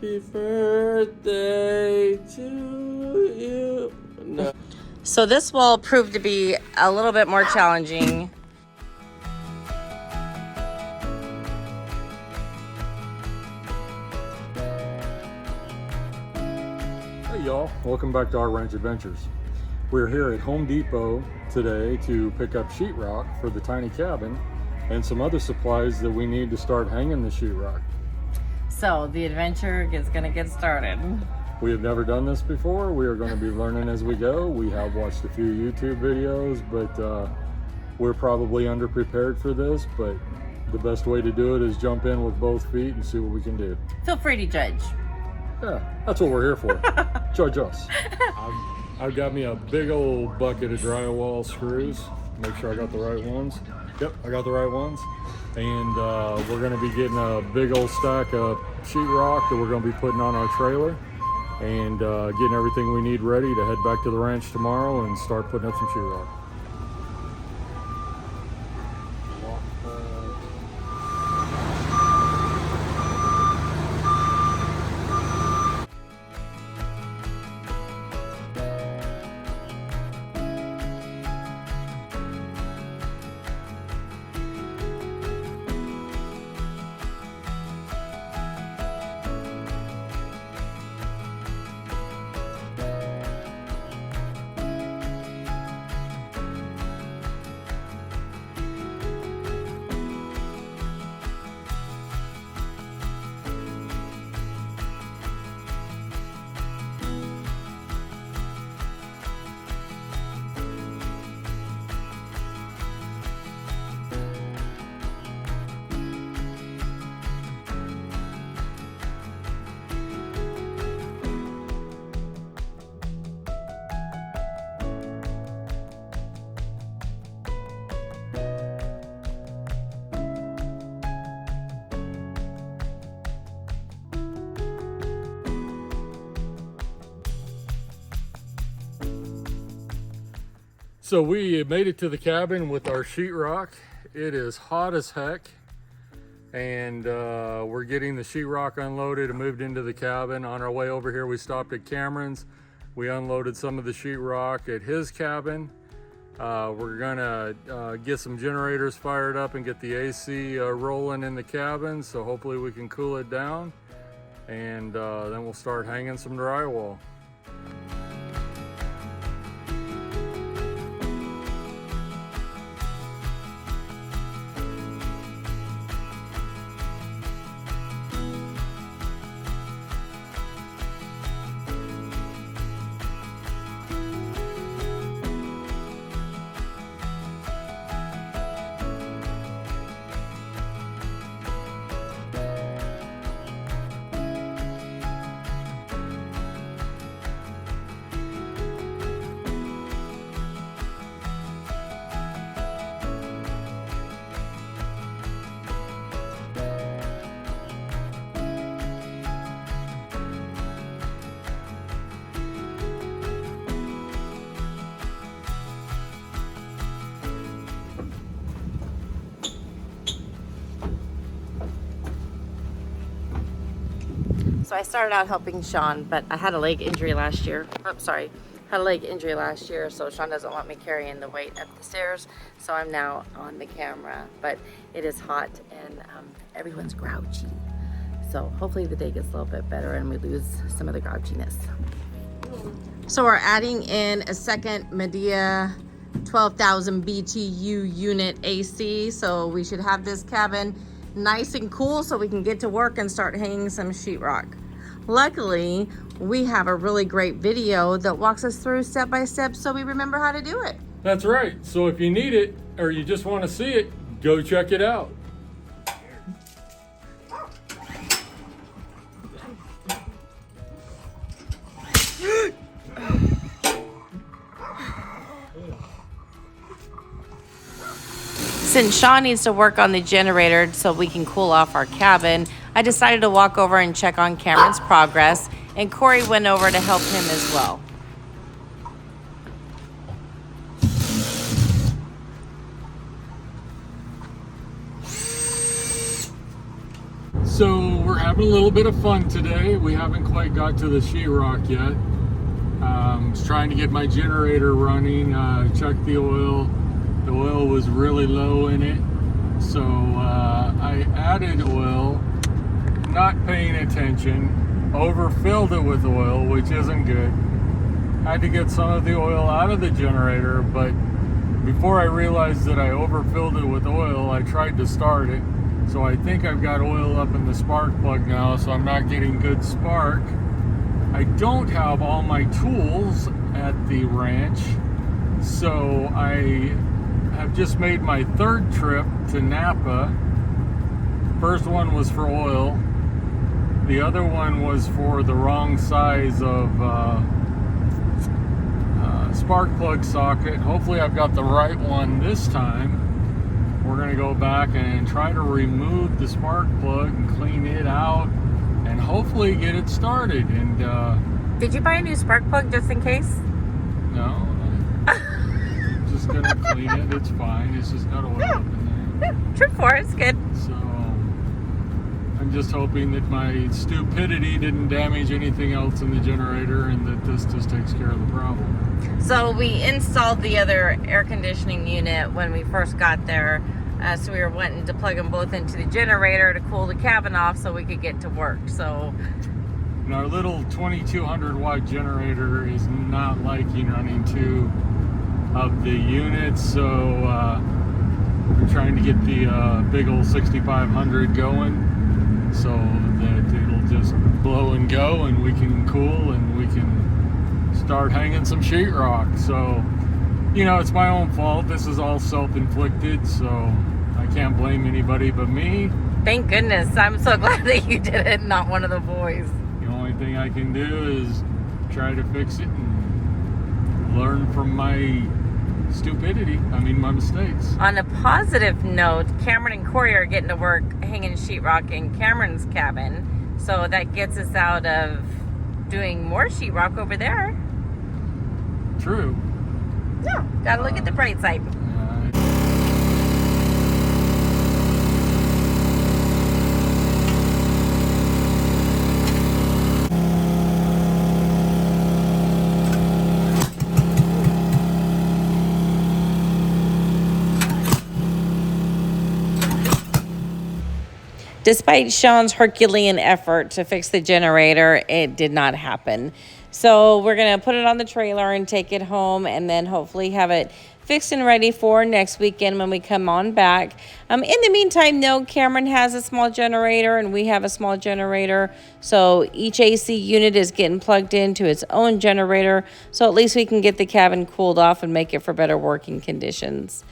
Happy birthday to you. No. So this wall proved to be a little bit more challenging. Hey y'all, welcome back to our ranch adventures. We're here at Home Depot today to pick up sheetrock for the tiny cabin and some other supplies that we need to start hanging the sheetrock. So the adventure is gonna get started. We have never done this before. We are going to be learning as we go. We have watched a few YouTube videos, but we're probably underprepared for this, but the best way to do it is jump in with both feet and see what we can do. Feel free to judge. Yeah, that's what we're here for. Judge us. I've got me a big old bucket of drywall screws. Make sure I got the right ones. Yep, I got the right ones. And we're gonna be getting a big old stack of sheetrock that we're gonna be putting on our trailer and getting everything we need ready to head back to the ranch tomorrow and start putting up some sheetrock. So we made it to the cabin with our sheetrock. It is hot as heck, and we're getting the sheetrock unloaded and moved into the cabin. On our way over here, we stopped at Cameron's. We unloaded some of the sheetrock at his cabin. We're gonna get some generators fired up and get the AC rolling in the cabin, so hopefully we can cool it down, and then we'll start hanging some drywall. So I started out helping Shon, but I had a leg injury last year. Oh, sorry. Had a leg injury last year, so Shon doesn't want me carrying the weight up the stairs. So I'm now on the camera, but it is hot and everyone's grouchy. So hopefully the day gets a little bit better and we lose some of the grouchiness. So we're adding in a second Midea 12,000 BTU unit AC. So we should have this cabin nice and cool so we can get to work and start hanging some sheetrock. Luckily, we have a really great video that walks us through step by step so we remember how to do it. That's right. So if you need it or you just want to see it, go check it out. Since Shon needs to work on the generator so we can cool off our cabin, I decided to walk over and check on Cameron's progress, and Corey went over to help him as well. So we're having a little bit of fun today. We haven't quite got to the sheetrock yet. Just trying to get my generator running. Checked the oil. The oil was really low in it. So I added oil, not paying attention, overfilled it with oil, which isn't good. Had to get some of the oil out of the generator, but before I realized that I overfilled it with oil, I tried to start it. So I think I've got oil up in the spark plug now, so I'm not getting good spark. I don't have all my tools at the ranch, so I have just made my third trip to Napa. First one was for oil. The other one was for the wrong size of spark plug socket. Hopefully I've got the right one this time. We're going to go back and try to remove the spark plug and clean it out and hopefully get it started. And Did you buy a new spark plug just in case? no, I'm just going to clean it. It's fine. It's just got oil up in there. Trip for it. It's good. So I'm just hoping that my stupidity didn't damage anything else in the generator and that this just takes care of the problem. So we installed the other air conditioning unit when we first got there. So we were wanting to plug them both into the generator to cool the cabin off so we could get to work. So And our little 2200 watt generator is not liking running two of the units, so we're trying to get the big old 6500 going so that it'll just blow and go and we can cool and we can start hanging some sheetrock. So, you know, it's my own fault. This is all self-inflicted, so I can't blame anybody but me. thank goodness. I'm so glad that you did it, not one of the boys. The only thing I can do is try to fix it and learn from my stupidity. My mistakes. On a positive note, Cameron and Corey are getting to work hanging sheetrock in Cameron's cabin. So that gets us out of doing more sheetrock over there. True. No, gotta look at the bright side. Despite Sean's Herculean effort to fix the generator, it did not happen. So we're going to put it on the trailer and take it home and then hopefully have it fixed and ready for next weekend when we come on back. In the meantime, though, Cameron has a small generator and we have a small generator. So each AC unit is getting plugged into its own generator. So at least we can get the cabin cooled off and make it for better working conditions.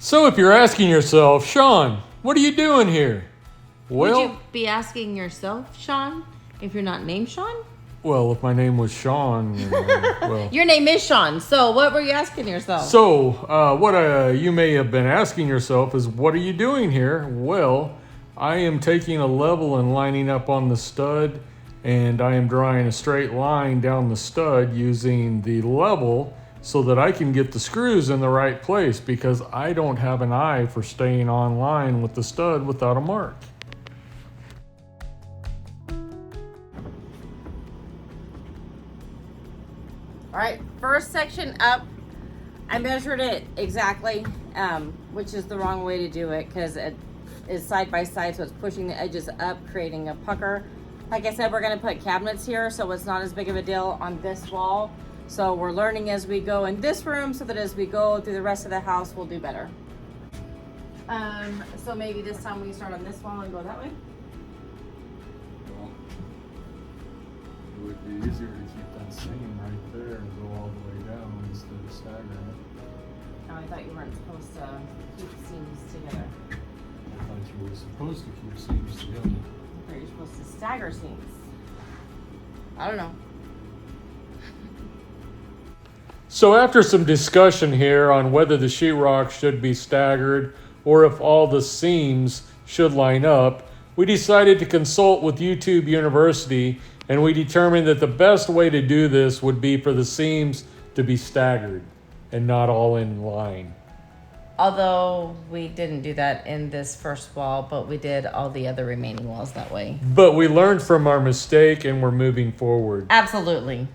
So if you're asking yourself, Shon, what are you doing here? Would Well, you be asking yourself, Shon, if you're not named Shon? well, if my name was Shon, well. Your name is Shon, so what were you asking yourself? So, what you may have been asking yourself is, what are you doing here? Well, I am taking a level and lining up on the stud, and I am drawing a straight line down the stud using the level so that I can get the screws in the right place, because I don't have an eye for staying on line with the stud without a mark. All right, first section up, I measured it exactly, which is the wrong way to do it because it is side by side, so it's pushing the edges up, creating a pucker. Like I said, we're gonna put cabinets here, so it's not as big of a deal on this wall. So we're learning as we go in this room, so that as we go through the rest of the house, we'll do better. So maybe this time we start on this wall and go that way. Well, it would be easier to keep that seam right there and go all the way down instead of staggering it. Oh, I thought you weren't supposed to keep seams together. I thought you were supposed to keep seams together. I thought you were supposed to stagger seams. I don't know. So after some discussion here on whether the sheetrock should be staggered or if all the seams should line up, we decided to consult with YouTube University, and we determined that the best way to do this would be for the seams to be staggered and not all in line. Although we didn't do that in this first wall, but we did all the other remaining walls that way. But we learned from our mistake and we're moving forward. Absolutely.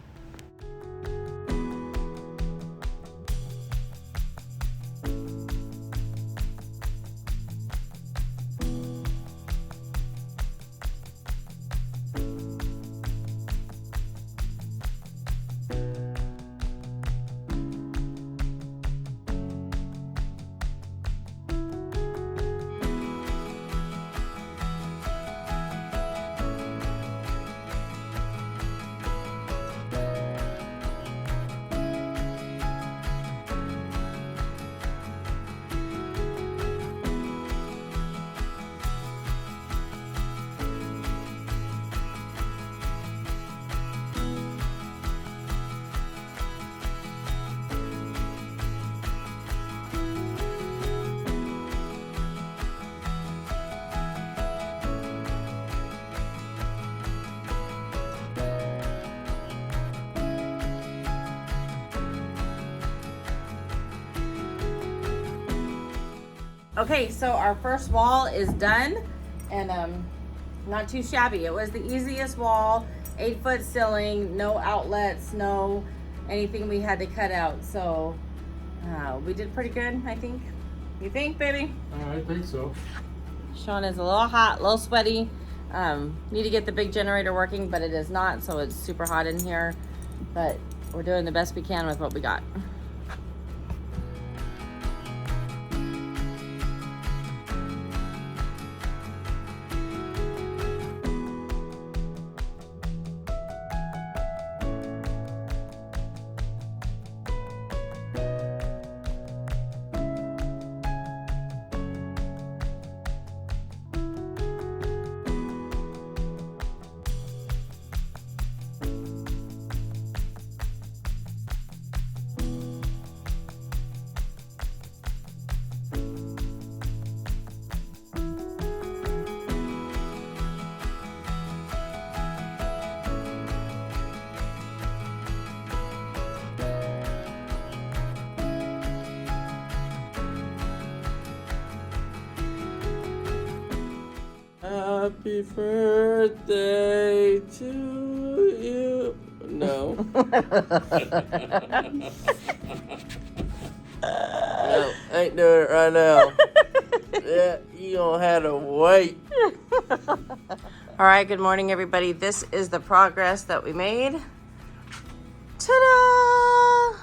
Okay, so our first wall is done, and not too shabby. It was the easiest wall, 8-foot ceiling, no outlets, no anything we had to cut out. So we did pretty good, I think. You think, baby? I think so. Shon is a little hot, a little sweaty. Need to get the big generator working, but it is not, so it's super hot in here. But we're doing the best we can with what we got. Happy birthday to you. No. No, ain't doing it right now. Yeah, you gonna have to wait. All right, good morning, everybody. This is the progress that we made. Ta-da!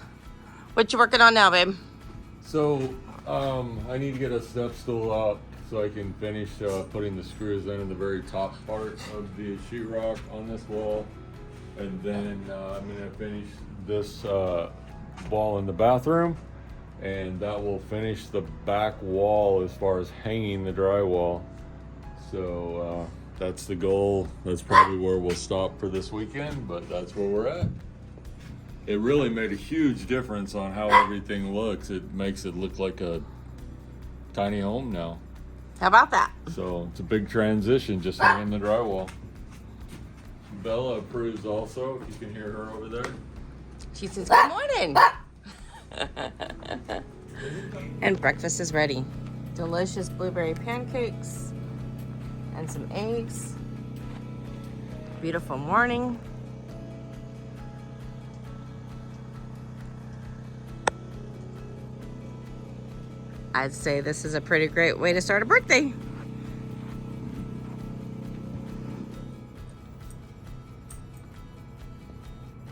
What you working on now, babe? So, I need to get a step stool out so I can finish putting the screws in the very top part of the sheetrock on this wall. And then I'm gonna finish this wall in the bathroom. and that will finish the back wall as far as hanging the drywall. So that's the goal. That's probably where we'll stop for this weekend, but that's where we're at. It really made a huge difference on how everything looks. It makes it look like a tiny home now. How about that? So it's a big transition, just hanging the drywall. Bella approves also, if you can hear her over there. She says, good morning. And breakfast is ready. Delicious blueberry pancakes and some eggs. Beautiful morning. I'd say this is a pretty great way to start a birthday.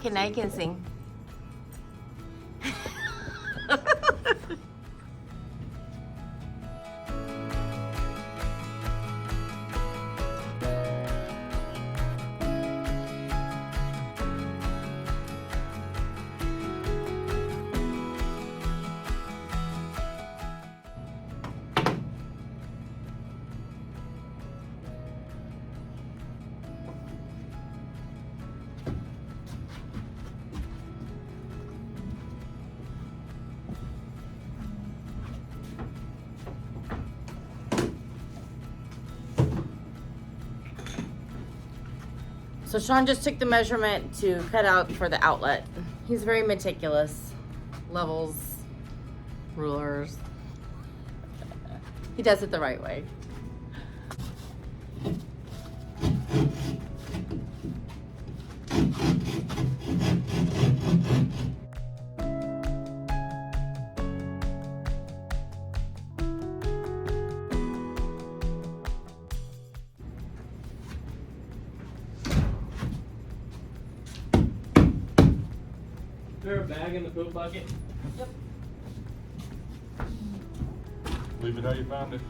Can I can sing? So Shon just took the measurement to cut out for the outlet. He's very meticulous. Levels, rulers. He does it the right way. Is there a bag in the poop bucket? Yep. Leave it how you found it.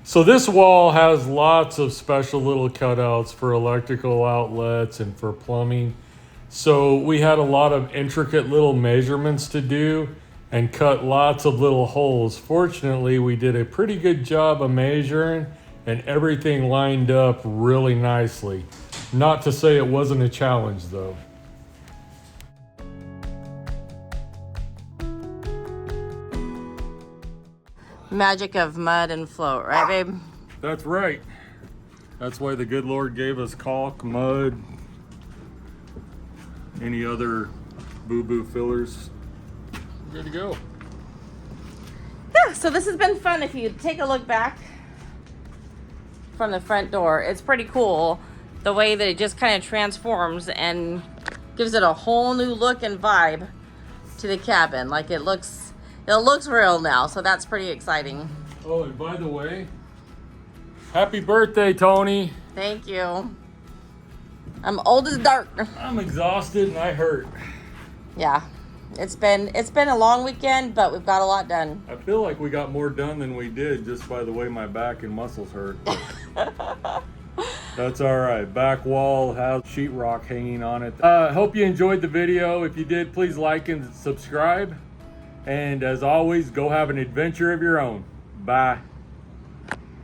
So this wall has lots of special little cutouts for electrical outlets and for plumbing. So we had a lot of intricate little measurements to do and cut lots of little holes. Fortunately, we did a pretty good job of measuring and everything lined up really nicely. Not to say it wasn't a challenge though. Magic of mud and float, right, babe? That's right. That's why the good Lord gave us caulk, mud, any other boo-boo fillers. Good to go. Yeah, so this has been fun. If you take a look back from the front door, it's pretty cool the way that it just kind of transforms and gives it a whole new look and vibe to the cabin. Like it looks real now, so that's pretty exciting. Oh, and by the way, happy birthday, Toni. Thank you. I'm old as dirt. I'm exhausted and I hurt. Yeah, it's been a long weekend, but we've got a lot done. I feel like we got more done than we did just by the way my back and muscles hurt. That's all right. Back wall has sheetrock hanging on it. Hope you enjoyed the video. If you did, please like and subscribe. And as always, go have an adventure of your own. Bye.